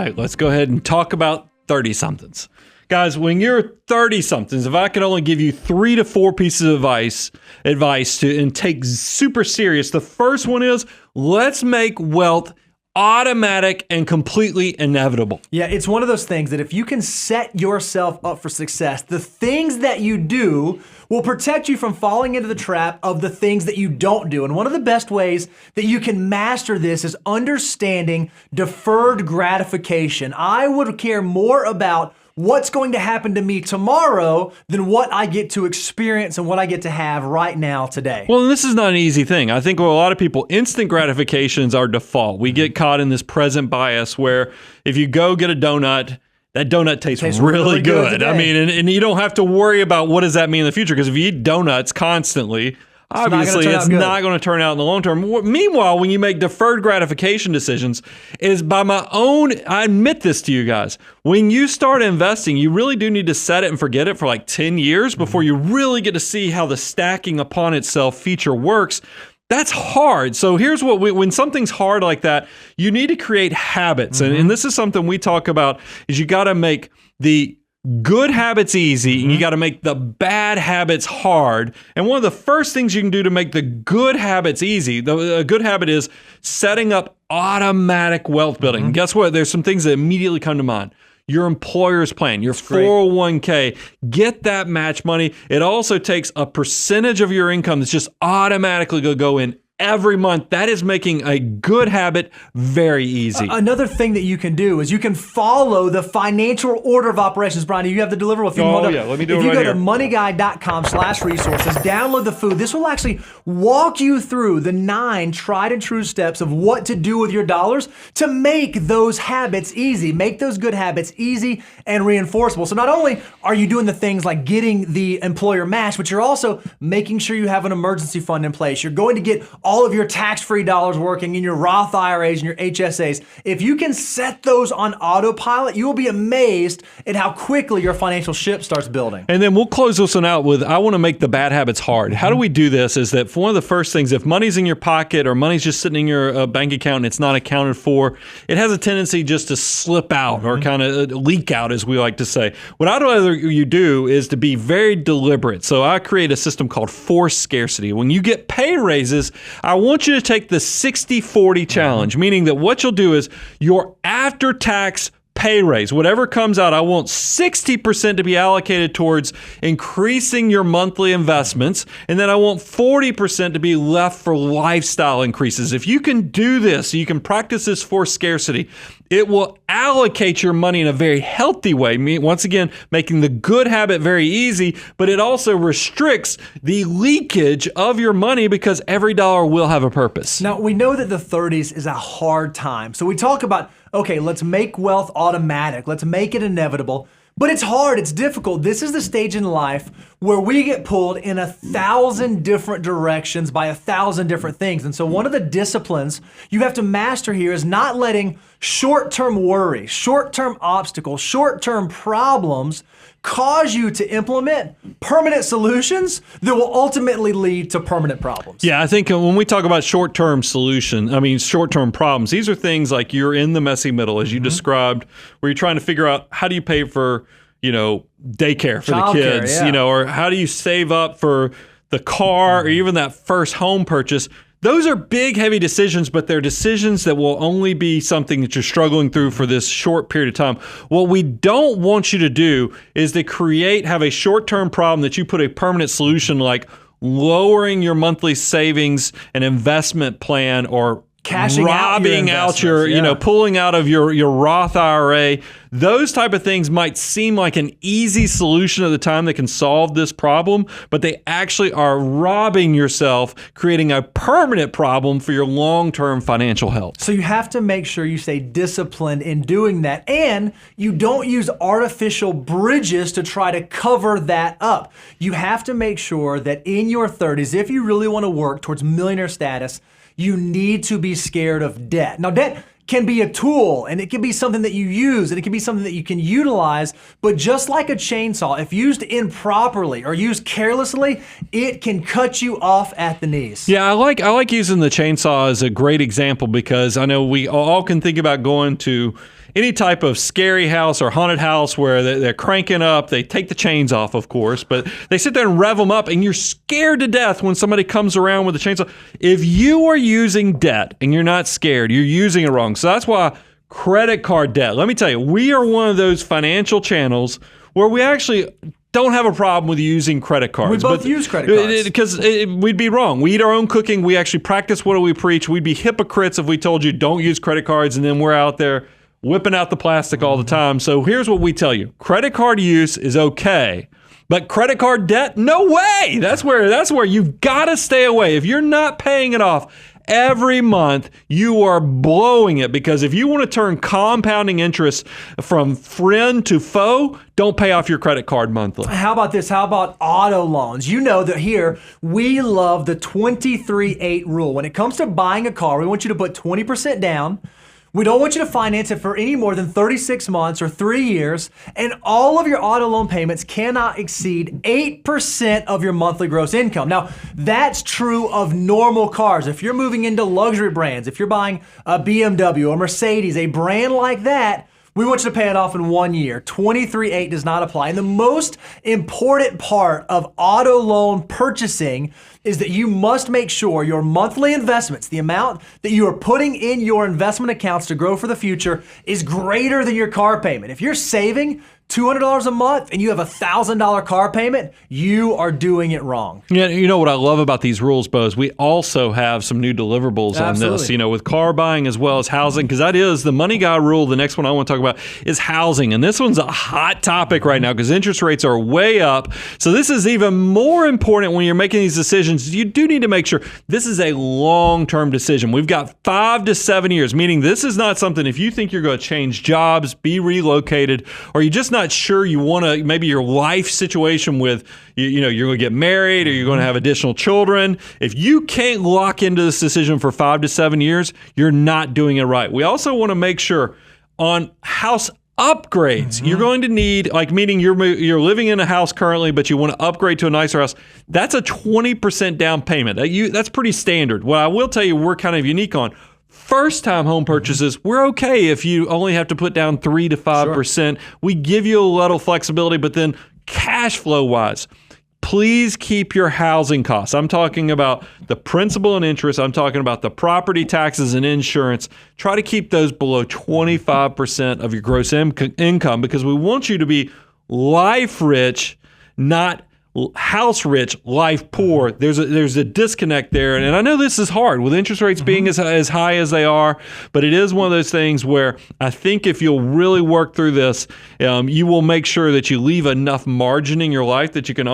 right, let's go ahead and talk about 30-somethings. Guys, when you're 30-somethings, if I could only give you 3 to 4 pieces of advice to and take super serious, the first one is let's make wealth automatic and completely inevitable. Yeah, it's one of those things that if you can set yourself up for success, the things that you do will protect you from falling into the trap of the things that you don't do. And one of the best ways that you can master this is understanding deferred gratification. I would care more about what's going to happen to me tomorrow than what I get to experience and what I get to have right now today. Well, this is not an easy thing. I think with a lot of people, instant gratification is our default. We get caught in this present bias where if you go get a donut, that donut tastes really good. I mean, and you don't have to worry about what does that mean in the future, because if you eat donuts constantly, obviously, it's not going to turn out in the long term. Meanwhile, when you make deferred gratification decisions, is by my own, I admit this to you guys, when you start investing, you really do need to set it and forget it for like 10 years before you really get to see how the stacking upon itself feature works. That's hard. So here's what when something's hard like that, you need to create habits. And this is something we talk about, is you got to make the good habits easy, and you got to make the bad habits hard. And one of the first things you can do to make the good habits easy, a good habit is setting up automatic wealth building. And guess what? There's some things that immediately come to mind. Your employer's plan, your 401k, get that match money. It also takes a percentage of your income that's just automatically going to go in every month. That is making a good habit very easy. Another thing that you can do is you can follow the financial order of operations. Brian, do you have the deliverable? Let me do it right here. If you go to moneyguy.com/resources, download the food. This will actually walk you through the 9 tried and true steps of what to do with your dollars to make those habits easy, make those good habits easy and reinforceable. So not only are you doing the things like getting the employer match, but you're also making sure you have an emergency fund in place. You're going to get all of your tax-free dollars working in your Roth IRAs and your HSAs. If you can set those on autopilot, you will be amazed at how quickly your financial ship starts building. And then we'll close this one out with, I want to make the bad habits hard. How do we do this? Is that one of the first things, if money's in your pocket or money's just sitting in your bank account and it's not accounted for, it has a tendency just to slip out or kind of leak out, as we like to say. What I'd rather you do is to be very deliberate. So I create a system called forced scarcity. When you get pay raises, I want you to take the 60-40 challenge, meaning that what you'll do is your after-tax pay raise, whatever comes out, I want 60% to be allocated towards increasing your monthly investments, and then I want 40% to be left for lifestyle increases. If you can do this, you can practice this forced scarcity, it will allocate your money in a very healthy way. Once again, making the good habit very easy, but it also restricts the leakage of your money because every dollar will have a purpose. Now, we know that the 30s is a hard time. So we talk about, okay, let's make wealth automatic. Let's make it inevitable. But it's hard, it's difficult. This is the stage in life where we get pulled in 1,000 different directions by 1,000 different things. And so one of the disciplines you have to master here is not letting short-term worry, short-term obstacles, short-term problems cause you to implement permanent solutions that will ultimately lead to permanent problems. Yeah, I think when we talk about short-term problems, these are things like you're in the messy middle, as you described, where you're trying to figure out how do you pay for, daycare for the kids, or how do you save up for the car or even that first home purchase. Those are big, heavy decisions, but they're decisions that will only be something that you're struggling through for this short period of time. What we don't want you to do is to have a short-term problem that you put a permanent solution like lowering your monthly savings and investment plan or robbing out your pulling out of your Roth IRA. Those type of things might seem like an easy solution at the time that can solve this problem, but they actually are robbing yourself, creating a permanent problem for your long-term financial health. So you have to make sure you stay disciplined in doing that, and you don't use artificial bridges to try to cover that up. You have to make sure that in your 30s, if you really want to work towards millionaire status, you need to be scared of debt. Now, debt can be a tool, and it can be something that you use, and it can be something that you can utilize, but just like a chainsaw, if used improperly or used carelessly, it can cut you off at the knees. Yeah, I like using the chainsaw as a great example because I know we all can think about going to any type of scary house or haunted house where they're cranking up, they take the chains off, of course, but they sit there and rev them up, and you're scared to death when somebody comes around with a chainsaw. If you are using debt and you're not scared, you're using it wrong. So that's why credit card debt. Let me tell you, we are one of those financial channels where we actually don't have a problem with using credit cards. We both use credit cards. Because we'd be wrong. We eat our own cooking. We actually practice what we preach. We'd be hypocrites if we told you don't use credit cards, and then we're out there whipping out the plastic all the time. So here's what we tell you. Credit card use is okay. But credit card debt, no way. That's where you've got to stay away. If you're not paying it off every month, you are blowing it, because if you want to turn compounding interest from friend to foe, don't pay off your credit card monthly. How about this? How about auto loans? You know that here we love the 23-8 rule. When it comes to buying a car, we want you to put 20% down. We don't want you to finance it for any more than 36 months or 3 years, and all of your auto loan payments cannot exceed 8% of your monthly gross income. Now, that's true of normal cars. If you're moving into luxury brands, if you're buying a BMW, a Mercedes, a brand like that, we want you to pay it off in 1 year. 23-8 does not apply. And the most important part of auto loan purchasing is that you must make sure your monthly investments, the amount that you are putting in your investment accounts to grow for the future, is greater than your car payment. If you're saving $200 a month and you have a $1,000 car payment, you are doing it wrong. Yeah, you know what I love about these rules, Bo, is we also have some new deliverables on this, with car buying as well as housing, because that is the money guy rule. The next one I want to talk about is housing. And this one's a hot topic right now because interest rates are way up. So this is even more important when you're making these decisions. You do need to make sure this is a long-term decision. We've got 5 to 7 years, meaning this is not something if you think you're going to change jobs, be relocated, or you're just not sure you want to, maybe your life situation with, you're going to get married or you're going to have additional children. If you can't lock into this decision for 5 to 7 years, you're not doing it right. We also want to make sure on house upgrades, you're going to need, meaning you're living in a house currently, but you want to upgrade to a nicer house. That's a 20% down payment. That's pretty standard. What I will tell you, we're kind of unique on. First-time home purchases, we're okay if you only have to put down 3 to 5%. Sure. We give you a little flexibility, but then cash flow-wise, please keep your housing costs. I'm talking about the principal and interest. I'm talking about the property taxes and insurance. Try to keep those below 25% of your gross income, because we want you to be life rich, not house rich, life poor. There's a disconnect there, and I know this is hard with interest rates being as high as they are, but it is one of those things where I think if you'll really work through this, you will make sure that you leave enough margin in your life that you can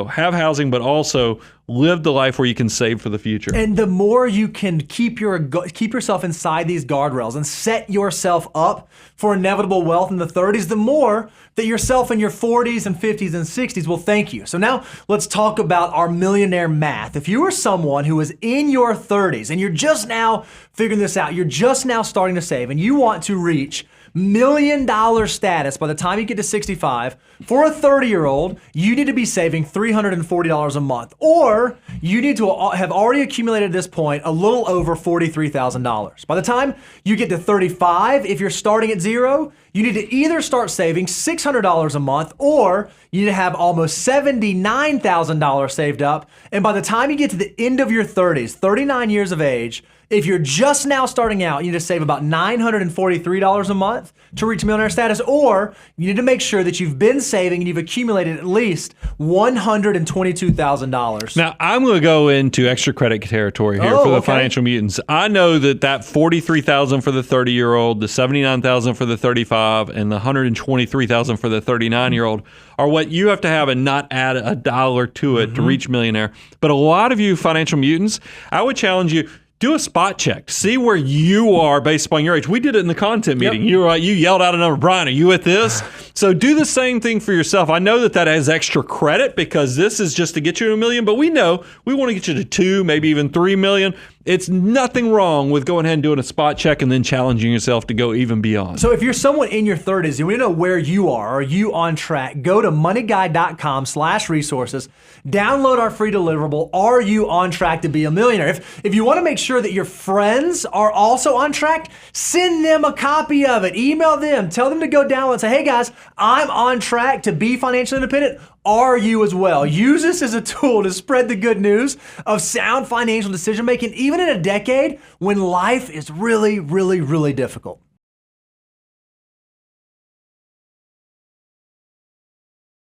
have housing, but also live the life where you can save for the future. And the more you can keep yourself inside these guardrails and set yourself up for inevitable wealth in the 30s, the more that yourself in your 40s and 50s and 60s will thank you. So now let's talk about our millionaire math. If you are someone who is in your 30s and you're just now figuring this out, you're just now starting to save, and you want to reach $1 million status by the time you get to 65, for a 30-year-old, you need to be saving $340 a month, or you need to have already accumulated at this point a little over $43,000. By the time you get to 35, if you're starting at zero, you need to either start saving $600 a month, or you need to have almost $79,000 saved up. And by the time you get to the end of your 30s, 39 years of age, if you're just now starting out, you need to save about $943 a month to reach millionaire status, or you need to make sure that you've been saving and you've accumulated at least $122,000. Now, I'm going to go into extra credit territory here for the financial mutants. I know that $43,000 for the 30-year-old, the $79,000 for the 35, and the $123,000 for the 39-year-old are what you have to have and not add a dollar to it to reach millionaire. But a lot of you financial mutants, I would challenge you, do a spot check. See where you are based upon your age. We did it in the content meeting. Yep. You yelled out a number. Brian, are you at this? So do the same thing for yourself. I know that has extra credit because this is just to get you to $1 million, but we know we want to get you to $2, maybe even $3 million. It's nothing wrong with going ahead and doing a spot check and then challenging yourself to go even beyond. So if you're someone in your 30s and we know where you are you on track, go to moneyguy.com/resources, download our free deliverable, Are You On Track to Be a Millionaire? If you want to make sure that your friends are also on track, send them a copy of it. Email them, tell them to go download and say, hey guys, I'm on track to be financially independent. Are you as well? Use this as a tool to spread the good news of sound financial decision making, even in a decade when life is really, really, really difficult.